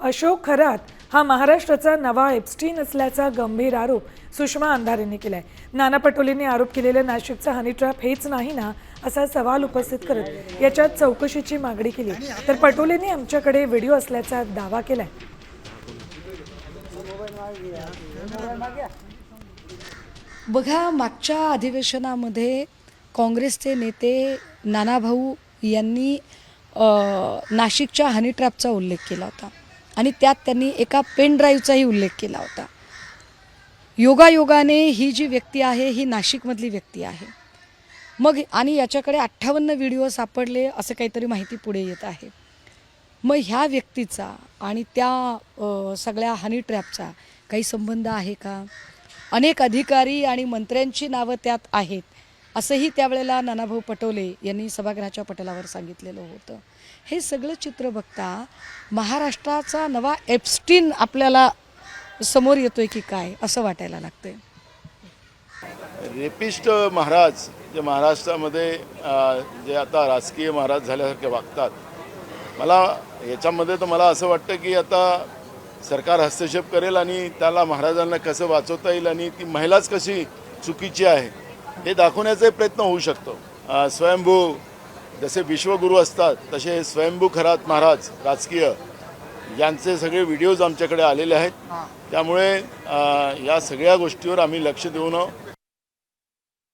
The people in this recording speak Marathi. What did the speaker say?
अशोक खरात हा महाराष्ट्राचा नवा एप्स्टीन असल्याचा गंभीर आरोप सुषमा अंधारेंनी केलाय. नाना पटोलेंनी आरोप केलेलं नाशिकचा हनी ट्रॅप हेच नाही ना, असा सवाल उपस्थित करत याच्यात चौकशीची मागणी केली. तर पटोलेंनी आमच्याकडे व्हिडिओ असल्याचा दावा केलाय. बघा, मागच्या अधिवेशनामध्ये काँग्रेसचे नेते नानाभाऊ यांनी नाशिकच्या हनी ट्रॅपचा उल्लेख केला होता आणि त्यात त्यांनी एका पेन ड्राईव्हचाही उल्लेख केला होता. योगायोगाने ही जी व्यक्ती आहे ही नाशिकमधली व्यक्ती आहे. मग आणि याच्याकडे 58 व्हिडिओ सापडले असं काहीतरी माहिती पुढे येत आहे. मग ह्या व्यक्तीचा आणि त्या सगळ्या हनी ट्रॅपचा काही संबंध आहे का? अनेक अधिकारी आणि मंत्र्यांची नावं त्यात आहेत असंही त्यावेळेला नानाभाऊ पटोले यांनी सभागृहाच्या पटलावर सांगितलेलं होतं. हे सगळं चित्र बघता महाराष्ट्राचा नवा एप्स्टीन आपल्याला समोर येतोय की काय असं वाटायला लागतंय. रेपिस्ट महाराज जे महाराष्ट्रामध्ये जे आता राजकीय महाराज झाल्यासारखे वागतात, मला याच्यामध्ये तर मला असं वाटतं की आता सरकार हस्तक्षेप करेल आणि त्याला महाराजांना कसं वाचवता येईल आणि ती महिलाच कशी चुकीची आहे हे दाखवण्याचाही प्रयत्न होऊ शकतो. स्वयंभू जसे विश्वगुरू असतात तसे स्वयंभू खरात महाराज राजकीय यांचे सगळे व्हिडिओज आमच्याकडे आलेले आहेत. त्यामुळे या सगळ्या गोष्टीवर आम्ही लक्ष देऊन